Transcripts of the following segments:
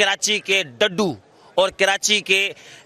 कराची के डड्डू और कराची के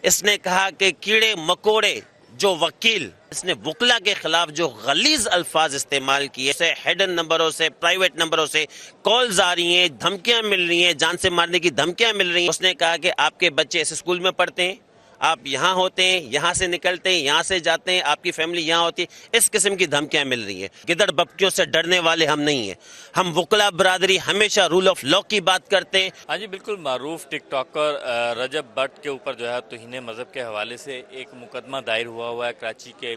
इसने कहा कि कीड़े मकोड़े जो वकील, इसने वकला के खिलाफ जो गलीज अल्फाज इस्तेमाल किए, से हिडन नंबरों से, प्राइवेट नंबरों से कॉल्स आ रही हैं, धमकियां मिल रही हैं, जान से मारने की धमकियां मिल रही हैं। उसने कहा कि आपके बच्चे इस स्कूल में पढ़ते हैं, आप यहाँ होते हैं, यहाँ से निकलते हैं, यहाँ से जाते हैं, आपकी फैमिली यहाँ होती है, इस किस्म की धमकियां मिल रही हैं। गिदड़ बप्तियों से डरने वाले हम नहीं हैं। हम वकला बरादरी हमेशा रूल ऑफ लॉ की बात करते हैं। हाँ जी, बिल्कुल मारूफ टिक टॉकर रजब भट्ट के ऊपर जो है तौहीन मज़हब के हवाले से एक मुकदमा दायर हुआ है कराची के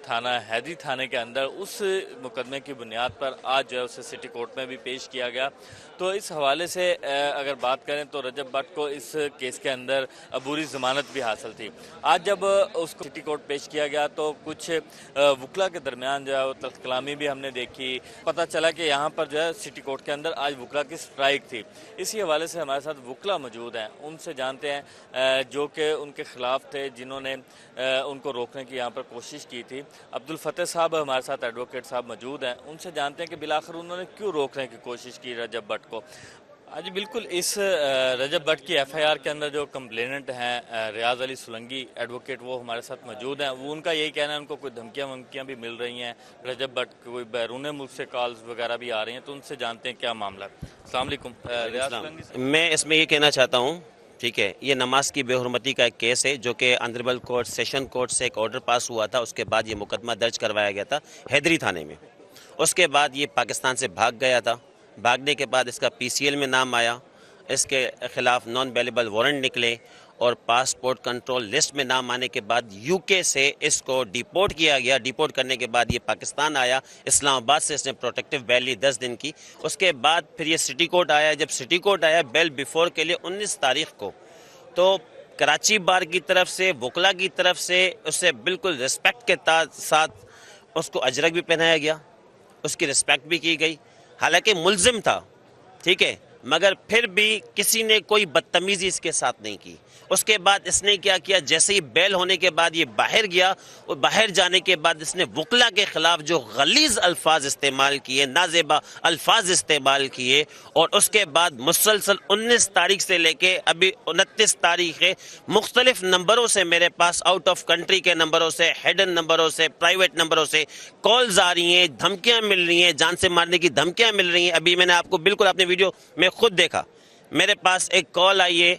थाना हैदरी थाने के अंदर। उस मुकदमे की बुनियाद पर आज जो है उसे सिटी कोर्ट में भी पेश किया गया। तो इस हवाले से अगर बात करें तो रजब भट्ट को इस केस के अंदर अबूरी ज़मानत भी हासिल थी। आज जब उसको सिटी कोर्ट पेश किया गया तो कुछ वकला के दरमियान जो है वो तख्त-कलामी भी हमने देखी। पता चला कि यहाँ पर जो है सिटी कोर्ट के अंदर आज वकला की स्ट्राइक थी। इसी हवाले से हमारे साथ वकला मौजूद हैं, उनसे जानते हैं जो कि उनके खिलाफ थे, जिन्होंने उनको रोकने की यहाँ पर कोशिश की थी। अब्दुल फतेह साहब हमारे साथ एडवोकेट साहब मौजूद हैं, उनसे जानते हैं कि बिलाखिर उन्होंने क्यों रोकने की कोशिश की रजब भट्ट को। आज बिल्कुल इस रजब भट्ट की एफआईआर के अंदर जो कंप्लेनेंट हैं रियाज अली सुलंगी एडवोकेट, वो हमारे साथ मौजूद हैं। वो उनका यही कहना है उनको कोई धमकियाँ भी मिल रही हैं, रजब भट्ट कोई बैरून मुल्क से कॉल्स वगैरह भी आ रही हैं, तो उनसे जानते हैं क्या मामला है। अस्सलाम वालेकुम रियाज सुलंगी। मैं इसमें ये कहना चाहता हूँ, ठीक है, ये नमाज की बेहुरमती का एक केस है जो कि ऑनरेबल कोर्ट सेशन कोर्ट से एक ऑर्डर पास हुआ था। उसके बाद ये मुकदमा दर्ज करवाया गया था हैदरी थाने में। उसके बाद ये पाकिस्तान से भाग गया था। भागने के बाद इसका पीसीएल में नाम आया, इसके खिलाफ नॉन बेलेबल वारंट निकले और पासपोर्ट कंट्रोल लिस्ट में नाम आने के बाद यूके से इसको डिपोर्ट किया गया। डिपोर्ट करने के बाद ये पाकिस्तान आया, इस्लामाबाद से इसने प्रोटेक्टिव बेल ली 10 दिन की। उसके बाद फिर ये सिटी कोर्ट आया। जब सिटी कोर्ट आया बेल बिफोर के लिए 19 तारीख को, तो कराची बार की तरफ से, वकला की तरफ से उससे बिल्कुल रिस्पेक्ट के साथ उसको अजरक भी पहनाया गया, उसकी रिस्पेक्ट भी की गई। हालांकि मुलजिम था, ठीक है, मगर फिर भी किसी ने कोई बदतमीजी इसके साथ नहीं की। उसके बाद इसने क्या किया, जैसे ही बेल होने के बाद ये बाहर गया और बाहर जाने के बाद इसने वकला के खिलाफ जो गलीज अल्फाज इस्तेमाल किए, नाजेबा अल्फाज इस्तेमाल किए, और उसके बाद मुसलसल 19 तारीख से लेके अभी 29 तारीख है, मुख्तलिफ नंबरों से मेरे पास, आउट ऑफ कंट्री के नंबरों से, हिडन नंबरों से, प्राइवेट नंबरों से कॉल्स आ रही हैं, धमकियां मिल रही हैं, जान से मारने की धमकियां मिल रही हैं। अभी मैंने आपको बिल्कुल अपने वीडियो में खुद देखा, मेरे पास एक कॉल आई है,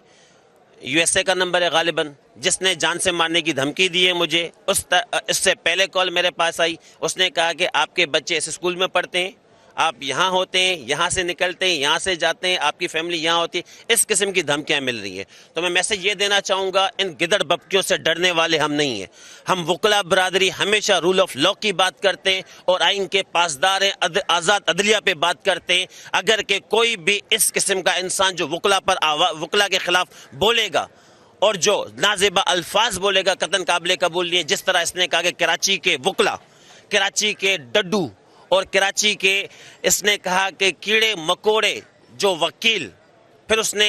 यूएसए का नंबर है गालिबन, जिसने जान से मारने की धमकी दी है मुझे। इससे पहले कॉल मेरे पास आई, उसने कहा कि आपके बच्चे इस स्कूल में पढ़ते हैं, आप यहाँ होते हैं, यहाँ से निकलते हैं, यहाँ से जाते हैं, आपकी फैमिली यहाँ होती है, इस किस्म की धमकियाँ मिल रही हैं। तो मैं मैसेज ये देना चाहूँगा, इन गिदड़ बप्तियों से डरने वाले हम नहीं हैं। हम वकला बरादरी हमेशा रूल ऑफ लॉ की बात करते हैं और आइन के पासदार हैं, आज़ाद अदलिया पे बात करते हैं। अगर के कोई भी इस किस्म का इंसान जो वकला के खिलाफ बोलेगा और जो नाजेबा अल्फाज बोलेगा, कतन काबिल कबूल नहीं है। जिस तरह इसने कहा कि कराची के वकला, कराची के डड्डू और कराची के, इसने कहा कि कीड़े मकोड़े जो वकील, फिर उसने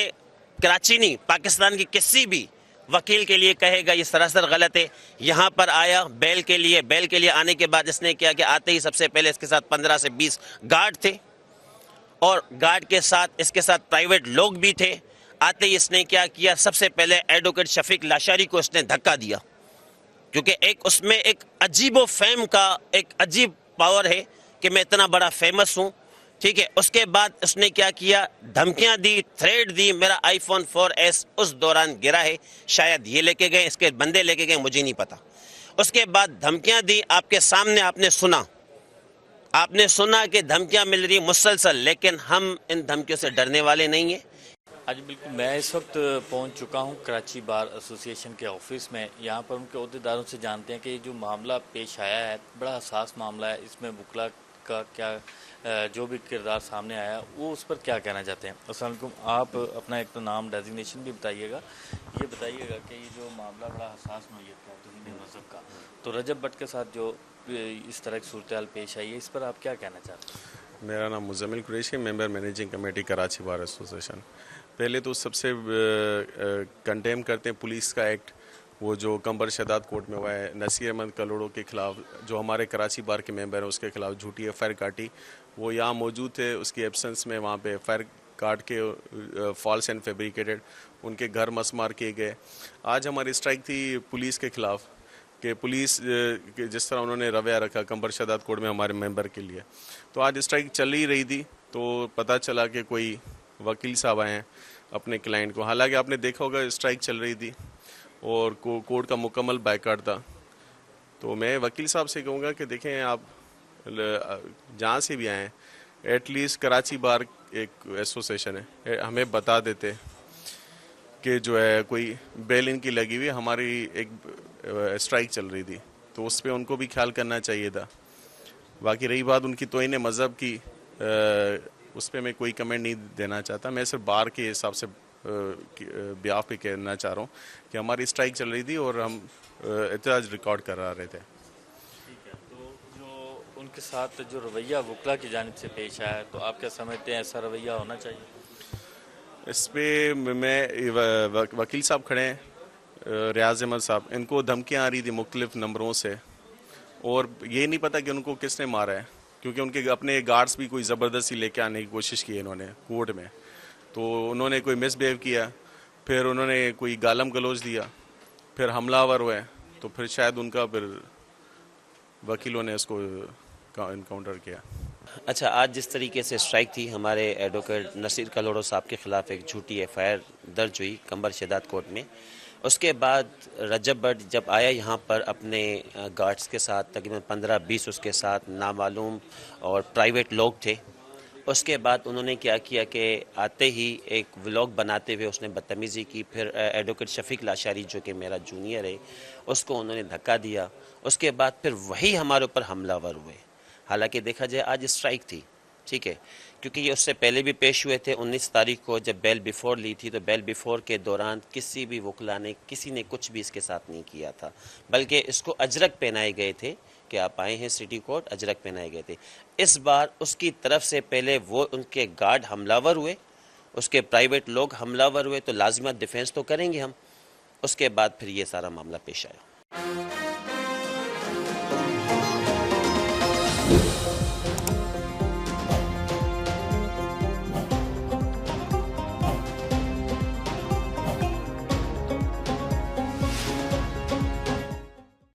कराची नहीं पाकिस्तान की किसी भी वकील के लिए कहेगा, ये सरासर गलत है। यहाँ पर आया बेल के लिए आने के बाद इसने किया कि आते ही सबसे पहले इसके साथ 15 से 20 गार्ड थे और गार्ड के साथ इसके साथ प्राइवेट लोग भी थे। आते ही इसने क्या किया, सबसे पहले एडवोकेट शफीक लाशारी को इसने धक्का दिया, क्योंकि एक उसमें एक अजीबो फेम का एक अजीब पावर है कि मैं इतना बड़ा फेमस हूँ, ठीक है। उसके बाद उसने क्या किया, धमकियां दी, थ्रेट दी। मेरा iPhone 4S उस दौरान गिरा है, शायद ये लेके गए, इसके बंदे लेके गए, मुझे नहीं पता। उसके बाद धमकियां दी, आपके सामने आपने सुना कि धमकियां मिल रही मुसलसल, लेकिन हम इन धमकियों से डरने वाले नहीं हैं। आज बिल्कुल मैं इस वक्त पहुंच चुका हूं कराची बार एसोसिएशन के ऑफिस में। यहां पर उनके अहदेदारों से जानते हैं कि ये जो मामला पेश आया है बड़ा हसास मामला है, इसमें वकला का क्या जो भी किरदार सामने आया वो उस पर क्या कहना चाहते हैं। अस्सलाम वालेकुम, आप अपना एक तो नाम डेजिग्नेशन भी बताइएगा। ये बताइएगा कि ये जो मामला बड़ा हसास नौयत का तौहीन मज़हब का, तो रजब भट्ट के साथ जो इस तरह की सूरत हाल पेश आई है, इस पर आप क्या कहना चाहते हैं। मेरा नाम Muzammil Qureshi, member managing committee Karachi bar association. पहले तो सबसे कंडेम करते हैं पुलिस का एक्ट, वो जो कंबर शहदाद कोर्ट में हुआ है नसीर अहमद कलोड़ो के खिलाफ, जो हमारे कराची बार के मेंबर हैं, उसके खिलाफ झूठी एफआईआर काटी। वो यहाँ मौजूद थे, उसकी एब्सेंस में वहाँ पे एफआईआर کاٹ کے فالس اینڈ فیبریکیٹڈ ان کے گھر مسمار کیے گئے. آج ہماری اسٹرائک تھی پولیس کے خلاف کہ پولیس جس طرح انہوں نے رویہ رکھا قمبر شہداد کوٹ میں ہمارے ممبر کے لیے. تو آج اسٹرائک چل ہی رہی تھی تو پتہ چلا کہ کوئی وکیل صاحب آئے ہیں اپنے کلائنٹ کو, حالانکہ آپ نے دیکھا ہوگا اسٹرائک چل رہی تھی اور کورٹ کا مکمل بائیکاٹ تھا. تو میں وکیل صاحب سے کہوں گا کہ دیکھیں آپ جہاں سے بھی آئیں ایٹ لیسٹ کراچی بار ایک ایسوسیشن ہے, ہمیں بتا دیتے کہ جو ہے کوئی بیل ان کی لگی ہوئی, ہماری ایک اسٹرائک چل رہی تھی تو اس پہ ان کو بھی خیال کرنا چاہیے تھا. باقی رہی بات ان کی توہین مذہب کی, اس پہ میں کوئی کمنٹ نہیں دینا چاہتا. میں صرف بار کے حساب سے بیاف پہ کہنا چاہ رہا ہوں کہ ہماری اسٹرائک چل رہی تھی اور ہم احتجاج ریکارڈ کرا رہے تھے. تو جو ان کے ساتھ جو رویہ وکلا کی جانب سے پیش آیا تو آپ کیا سمجھتے ہیں ایسا رویہ ہونا چاہیے؟ اس پہ میں وکیل صاحب کھڑے ہیں ریاض احمد صاحب, ان کو دھمکیاں آ رہی تھی مختلف نمبروں سے اور یہ نہیں پتہ کہ ان کو کس نے مارا ہے, کیونکہ ان کے اپنے گارڈز بھی کوئی زبردستی لے کے آنے کی کوشش کی انہوں نے کورٹ میں. تو انہوں نے کوئی مس بہیو کیا, پھر انہوں نے کوئی گالم گلوچ دیا, پھر حملہ آور ہوئے, تو پھر شاید ان کا پھر وکیلوں نے اس کو انکاؤنٹر کیا. اچھا, آج جس طریقے سے اسٹرائک تھی, ہمارے ایڈوکیٹ نصیر کلوڑو صاحب کے خلاف ایک جھوٹی ایف آئی آر درج ہوئی قمبر شہداد کورٹ میں. اس کے بعد رجب بٹ جب آیا یہاں پر اپنے گارڈز کے ساتھ, تقریباً 15-20 اس کے ساتھ نامعلوم اور پرائیویٹ لوگ تھے. اس کے بعد انہوں نے کیا کیا کہ آتے ہی ایک ولاگ بناتے ہوئے اس نے بدتمیزی کی. پھر ایڈوکیٹ شفیق لاشاری جو کہ میرا جونیئر ہے, اس کو انہوں نے دھکا دیا. اس کے بعد پھر وہی ہمارے اوپر حملہ ور ہوئے. حالانکہ دیکھا جائے آج اسٹرائک تھی, ٹھیک ہے, کیونکہ یہ اس سے پہلے بھی پیش ہوئے تھے. 19 تاریخ کو جب بیل بیفور لی تھی تو بیل بیفور کے دوران کسی بھی وکلا نے کسی نے کچھ بھی اس کے ساتھ نہیں کیا تھا, بلکہ اس کو اجرک پہنائے گئے تھے کہ آپ آئے ہیں سٹی کورٹ, اجرک پہنائے گئے تھے. اس بار اس کی طرف سے پہلے وہ ان کے گارڈ حملہ ور ہوئے, اس کے پرائیویٹ لوگ حملہ ور ہوئے, تو لازمہ ڈیفینس تو کریں گے ہم. اس کے بعد پھر یہ سارا معاملہ پیش آیا.